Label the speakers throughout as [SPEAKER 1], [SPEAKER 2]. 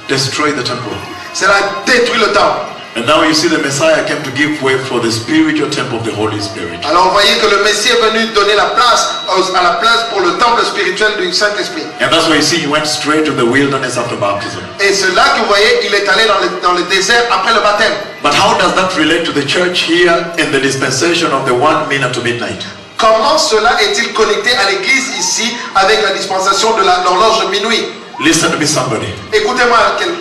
[SPEAKER 1] destroy the temple.
[SPEAKER 2] Cela détruit le temple.
[SPEAKER 1] And now you see the Messiah came to give way for the spiritual temple of the Holy Spirit.
[SPEAKER 2] Alors vous voyez que le Messie est venu donner la place à la place pour le temple spirituel du Saint-Esprit.
[SPEAKER 1] And that's why you see he went straight to the wilderness after baptism.
[SPEAKER 2] Et c'est là que vous voyez, il est allé dans le désert après le baptême.
[SPEAKER 1] But how does that relate to the church here in the dispensation of the 1 minute to midnight?
[SPEAKER 2] Comment cela est-il connecté à l'église ici avec la dispensation de l'horloge de minuit?
[SPEAKER 1] Listen to me, somebody.
[SPEAKER 2] Écoutez-moi,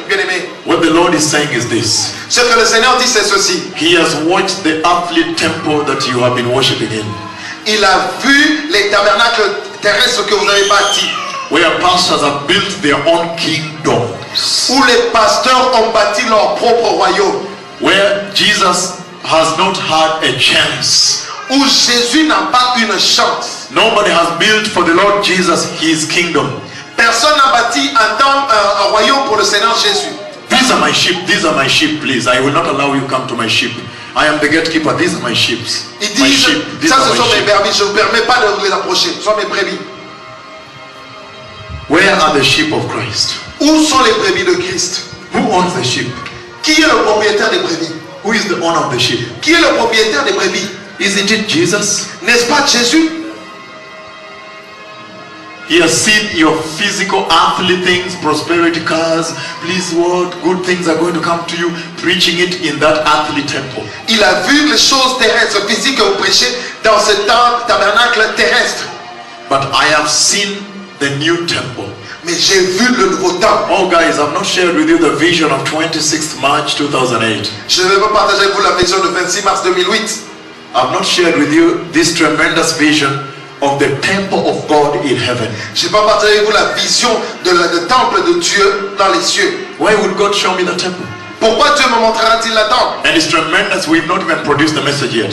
[SPEAKER 2] bien-aimé.
[SPEAKER 1] What the Lord is saying is this.
[SPEAKER 2] Ce que le Seigneur dit, c'est ceci.
[SPEAKER 1] He has watched the earthly temple that you have been worshiping in.
[SPEAKER 2] Il a vu les tabernacles terrestres que vous avez bâtis.
[SPEAKER 1] Where pastors have built their own kingdoms.
[SPEAKER 2] Où les pasteurs ont bâti leur propre royaume.
[SPEAKER 1] Where Jesus has not had a chance.
[SPEAKER 2] Où Jésus n'a pas une chance.
[SPEAKER 1] Nobody has built for the Lord Jesus his kingdom.
[SPEAKER 2] Personne n'a bâti un royaume pour le Seigneur Jésus.
[SPEAKER 1] These are my sheep, please. I will not allow you come to my sheep. I am the gatekeeper. These are my sheep.
[SPEAKER 2] Il dit, ça ce sont mes brebis. Je ne vous permets pas de les approcher. Ce sont mes brebis.
[SPEAKER 1] Where are the sheep of Christ?
[SPEAKER 2] Où sont les brebis de Christ?
[SPEAKER 1] Who owns the sheep?
[SPEAKER 2] Qui est le propriétaire des brebis?
[SPEAKER 1] Who is the owner of the sheep?
[SPEAKER 2] Qui est le propriétaire des brebis?
[SPEAKER 1] Isn't it Jesus?
[SPEAKER 2] N'est-ce pas Jésus?
[SPEAKER 1] He has seen your physical earthly things, prosperity, cars, please what, good things are going to come to you, preaching it in that earthly temple.
[SPEAKER 2] Il a vu les choses terrestres, physiques que vous prêchez dans ce tabernacle terrestre.
[SPEAKER 1] But I have seen the new temple.
[SPEAKER 2] Mais j'ai vu le nouveau temple.
[SPEAKER 1] Oh guys, I've not shared with you the vision of 26th March 2008.
[SPEAKER 2] Je ne vais pas partager avec vous la vision de 26 mars 2008.
[SPEAKER 1] I've not shared with you this tremendous vision of the temple of God in heaven.
[SPEAKER 2] Je n'ai pas partagé avec vous la vision du temple de Dieu dans les cieux.
[SPEAKER 1] Why would God show me the temple?
[SPEAKER 2] Pourquoi Dieu me montrera-t-il la temple?
[SPEAKER 1] And it's tremendous. We've not even produced the message yet.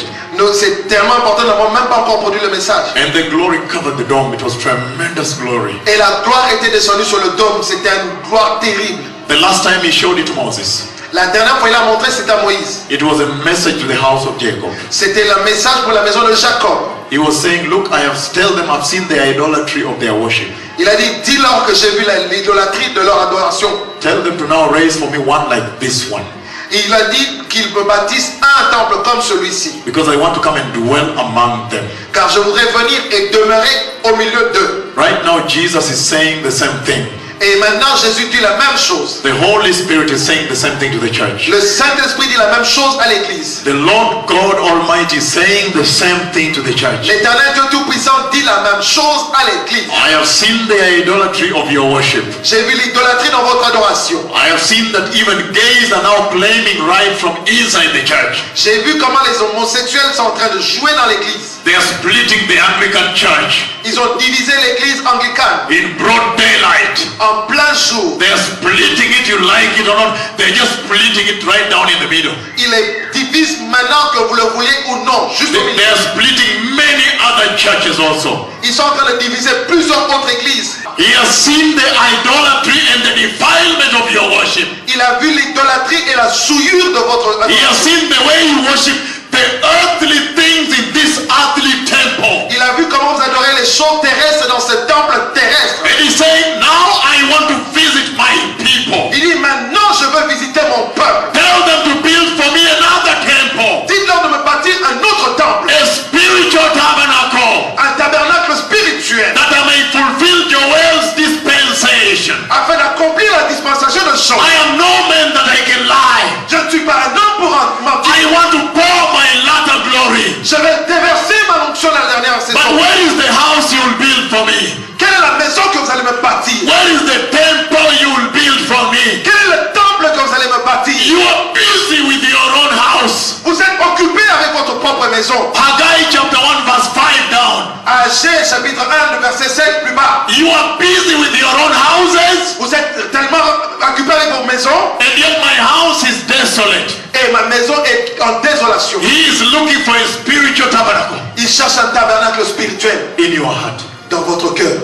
[SPEAKER 2] C'est tellement important, nous n'avons même pas encore produit le message.
[SPEAKER 1] And the glory covered the dome. It was tremendous glory.
[SPEAKER 2] Et la gloire était descendue sur le dôme. C'était une gloire terrible.
[SPEAKER 1] The last time he showed it to Moses.
[SPEAKER 2] La dernière fois il a montré, c'était à Moïse.
[SPEAKER 1] It was a message to the house of Jacob.
[SPEAKER 2] C'était le message pour la maison de Jacob.
[SPEAKER 1] He was saying, look, tell them I've seen the idolatry of their worship.
[SPEAKER 2] Il a dit, dis-leur que j'ai vu l'idolâtrie de leur adoration.
[SPEAKER 1] Tell them to now raise for me one like this one.
[SPEAKER 2] Et il a dit qu'ils me bâtissent un temple comme celui-ci.
[SPEAKER 1] Because I want to come and dwell among them.
[SPEAKER 2] Car je voudrais venir et demeurer au milieu d'eux.
[SPEAKER 1] Right now Jesus is saying the same thing.
[SPEAKER 2] Et maintenant Jésus dit la même chose.
[SPEAKER 1] The Holy Spirit is saying the same thing to the church.
[SPEAKER 2] Le Saint-Esprit dit la même chose à l'église.
[SPEAKER 1] The Lord God Almighty is saying the same thing to the church.
[SPEAKER 2] L'Éternel Dieu Tout-Puissant dit la même chose à l'église.
[SPEAKER 1] I have seen the idolatry of your worship.
[SPEAKER 2] J'ai vu l'idolâtrie dans votre adoration.
[SPEAKER 1] I have seen that even gays are now claiming right from inside the church.
[SPEAKER 2] J'ai vu comment les homosexuels sont en train de jouer dans l'église.
[SPEAKER 1] They are splitting the Anglican church.
[SPEAKER 2] Ils ont divisé l'église anglicane.
[SPEAKER 1] In broad daylight.
[SPEAKER 2] En plein jour.
[SPEAKER 1] They are splitting it, you like it or not. They're just splitting it right down in the middle.
[SPEAKER 2] Ils les divisent maintenant que vous le voulez ou non, juste au milieu.
[SPEAKER 1] They are splitting many other churches also.
[SPEAKER 2] Ils sont en train de diviser plusieurs autres églises.
[SPEAKER 1] He has seen the idolatry and the defilement of your worship.
[SPEAKER 2] Il a vu l'idolâtrie et la souillure de votre adoration.
[SPEAKER 1] He has seen the way you worship the earthly things in this earthly temple.
[SPEAKER 2] Il a vu comment vous adorez les choses terrestres dans ce temple terrestre.
[SPEAKER 1] And he's saying, now I want to visit my people.
[SPEAKER 2] Il dit, maintenant je veux visiter mon peuple.
[SPEAKER 1] Tell them to build for me another temple.
[SPEAKER 2] Dites-leur de me bâtir un autre temple.
[SPEAKER 1] A spiritual tabernacle.
[SPEAKER 2] Un tabernacle spirituel.
[SPEAKER 1] That I may fulfill Joel's dispensation.
[SPEAKER 2] Afin d'accomplir la dispensation de Joël.
[SPEAKER 1] I am no man that I can lie.
[SPEAKER 2] Je ne suis pas un homme pour mentir.
[SPEAKER 1] I want to pour my latter glory.
[SPEAKER 2] Je vais déverser ma onction la dernière saison.
[SPEAKER 1] But where is the house you will build for me?
[SPEAKER 2] Quelle est la maison que vous allez me bâtir?
[SPEAKER 1] Where is the temple you will build for me?
[SPEAKER 2] Quel est le temple que vous allez me bâtir?
[SPEAKER 1] You are busy with your own house.
[SPEAKER 2] Vous êtes occupé avec votre propre maison.
[SPEAKER 1] Haggai chapter 1 verse 5 down.
[SPEAKER 2] Agé chapitre 1 le verset 7 plus bas.
[SPEAKER 1] You are busy with your own houses.
[SPEAKER 2] Vous êtes tellement occupé avec vos maisons.
[SPEAKER 1] And yet my house is desolate.
[SPEAKER 2] Et ma maison est en désolation.
[SPEAKER 1] He is looking for a spiritual tabernacle.
[SPEAKER 2] Il cherche un tabernacle spirituel.
[SPEAKER 1] In your heart.
[SPEAKER 2] Dans votre cœur.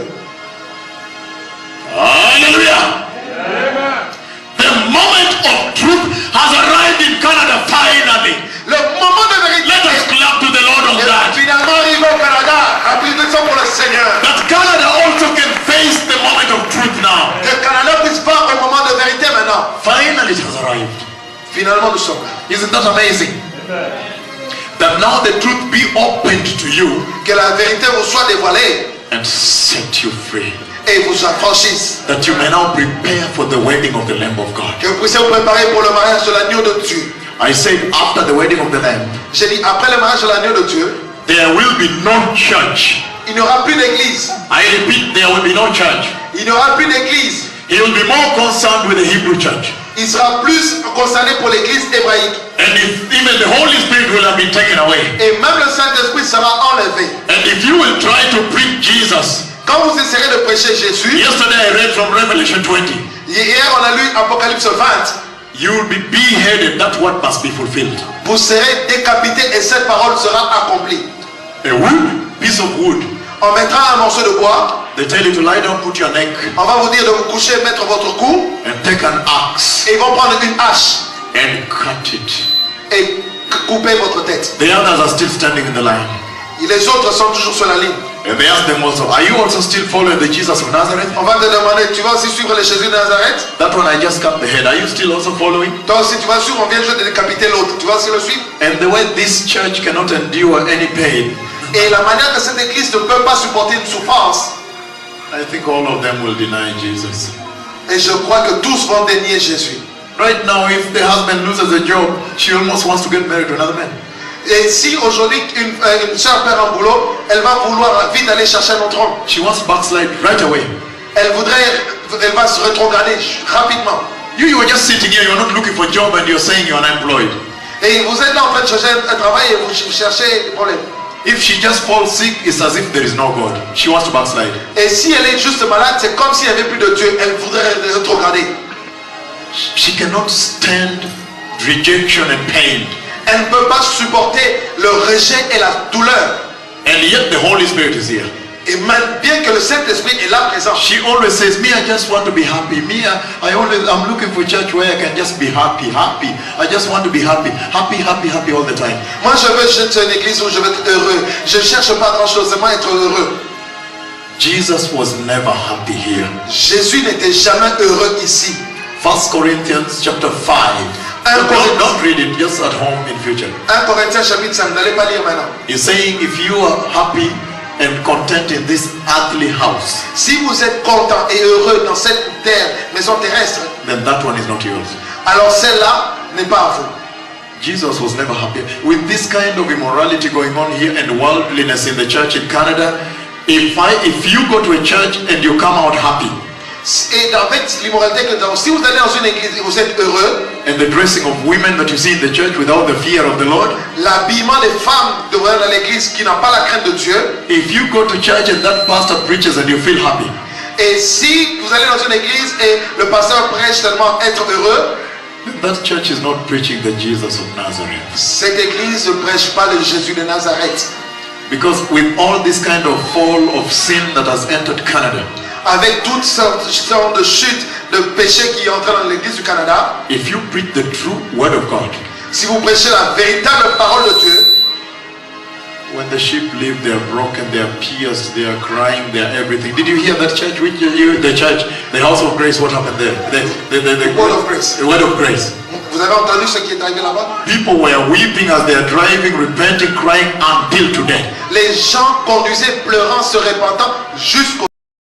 [SPEAKER 1] Hallelujah.
[SPEAKER 2] Amen.
[SPEAKER 1] The moment of truth has arrived in Canada finally.
[SPEAKER 2] Le moment de vérité.
[SPEAKER 1] Let us clap to the Lord on that.
[SPEAKER 2] Finalement arrivé au Canada. Applaudissons pour le Seigneur.
[SPEAKER 1] That Canada also can face the moment of truth now.
[SPEAKER 2] Que le Canada puisse voir un moment de vérité maintenant. Finalement, nous sommes là.
[SPEAKER 1] Isn't that amazing? That now the truth be opened to you
[SPEAKER 2] Que la vérité vous soit dévoilée
[SPEAKER 1] and set you free.
[SPEAKER 2] et vous affranchisse.
[SPEAKER 1] That you may now prepare for the wedding of the Lamb of God.
[SPEAKER 2] Que vous puissiez vous préparer pour le mariage de l'agneau de Dieu.
[SPEAKER 1] I said after the wedding of the Lamb,
[SPEAKER 2] J'ai dit, après le mariage de l'agneau de Dieu,
[SPEAKER 1] there will be no church.
[SPEAKER 2] il n'y aura plus d'église.
[SPEAKER 1] I repeat, there will be no church.
[SPEAKER 2] Il n'y aura plus d'église.
[SPEAKER 1] He will be more concerned with the Hebrew church.
[SPEAKER 2] Il sera plus concerné pour l'église hébraïque.
[SPEAKER 1] And if even the Holy Spirit will have been taken away.
[SPEAKER 2] Et même le Saint-Esprit sera enlevé.
[SPEAKER 1] And if you will try to preach Jesus.
[SPEAKER 2] Quand vous essayerez de prêcher Jésus,
[SPEAKER 1] Yesterday I read from Revelation 20.
[SPEAKER 2] hier on a lu Apocalypse 20.
[SPEAKER 1] You will be beheaded. That's what must be fulfilled.
[SPEAKER 2] Vous serez décapité et cette parole sera accomplie.
[SPEAKER 1] A wood, piece of wood.
[SPEAKER 2] On mettra un morceau de bois.
[SPEAKER 1] They tell you to lie down, put your neck,
[SPEAKER 2] On va vous dire de vous coucher, mettre votre cou.
[SPEAKER 1] and take an axe
[SPEAKER 2] Et ils vont prendre une hache
[SPEAKER 1] and cut it.
[SPEAKER 2] et couper votre tête.
[SPEAKER 1] The others are still standing in the line.
[SPEAKER 2] Et les autres sont toujours sur la ligne.
[SPEAKER 1] And they ask them also, are you also still following the Jesus of Nazareth?
[SPEAKER 2] On va te demander, tu vas aussi suivre le Jésus de Nazareth?
[SPEAKER 1] That one I just cut the head. Are you still also following?
[SPEAKER 2] Toi aussi tu vas suivre, on vient juste de décapiter l'autre. Tu vas aussi le suivre?
[SPEAKER 1] And the way this church cannot endure any pain,
[SPEAKER 2] Et la manière que cette église ne peut pas supporter une souffrance,
[SPEAKER 1] I think all of them will deny Jesus.
[SPEAKER 2] et je crois que tous vont dénier Jésus.
[SPEAKER 1] Right now, if the husband loses a job, she almost wants to get married to another man.
[SPEAKER 2] Et si aujourd'hui une soeur perd un boulot, elle va vouloir vite aller chercher un autre homme.
[SPEAKER 1] She wants to backslide right away.
[SPEAKER 2] Elle va se rétrograder rapidement.
[SPEAKER 1] You were just sitting here, you're not looking for a job and you're saying you're unemployed.
[SPEAKER 2] Et vous êtes là en train de chercher un travail et vous cherchez des problèmes.
[SPEAKER 1] If she just falls sick, it's as if there is no God. She wants to backslide.
[SPEAKER 2] Et si elle est juste malade, c'est comme s'il n'y avait plus de Dieu. Elle voudrait rétrograder.
[SPEAKER 1] She cannot stand rejection and pain.
[SPEAKER 2] Elle ne peut pas supporter le rejet et la douleur.
[SPEAKER 1] And yet the Holy Spirit is here.
[SPEAKER 2] Et même bien que le Saint-Esprit est là présent.
[SPEAKER 1] She always says, me, I just want to be happy. Me, I'm looking for a church where I can just be happy. I just want to be happy. Happy all the time.
[SPEAKER 2] Moi, je veux juste une église où je veux être heureux. Je ne cherche pas grand-chose, seulement être heureux.
[SPEAKER 1] Jesus was never happy here.
[SPEAKER 2] Jésus n'était jamais heureux ici.
[SPEAKER 1] 1 Corinthians chapter 5. Don't read it, just at home in future.
[SPEAKER 2] 1 Corinthiens chapitre 5, n'allez pas lire maintenant.
[SPEAKER 1] He's saying if you are happy and content in this earthly house,
[SPEAKER 2] Si vous êtes content et heureux dans cette terre, maison terrestre,
[SPEAKER 1] then that one is not yours.
[SPEAKER 2] alors celle-là n'est pas à vous.
[SPEAKER 1] Jesus was never happy. With this kind of immorality going on here and worldliness in the church in Canada, if you go to a church and you come out happy,
[SPEAKER 2] Et avec l'immoralité que nous avons, si vous allez dans une église et vous êtes heureux,
[SPEAKER 1] and the dressing of women that you see in the church without the fear of the Lord,
[SPEAKER 2] l'habillement des femmes dans l'église qui n'ont pas la crainte de Dieu,
[SPEAKER 1] if you go to church and that pastor preaches and you feel happy,
[SPEAKER 2] et si vous allez dans une église et le pasteur prêche tellement être heureux,
[SPEAKER 1] that church is not preaching the Jesus of Nazareth.
[SPEAKER 2] cette église ne prêche pas le Jésus de Nazareth.
[SPEAKER 1] Because with all this kind of fall of sin that has entered Canada,
[SPEAKER 2] Avec toutes sortes de chutes, de péchés qui entrent dans l'église du Canada,
[SPEAKER 1] if you preach the true word of God,
[SPEAKER 2] si vous prêchez la véritable parole de Dieu,
[SPEAKER 1] when the sheep leave, they are broken, they are pierced, they are crying, they are everything. Did you hear that church? The house of grace, what happened there? The
[SPEAKER 2] word of grace.
[SPEAKER 1] The word of grace.
[SPEAKER 2] Vous avez entendu ce qui est arrivé là-bas?
[SPEAKER 1] People were weeping as they are driving, repenting, crying until today.
[SPEAKER 2] Les gens conduisaient pleurant, se repentant jusqu'au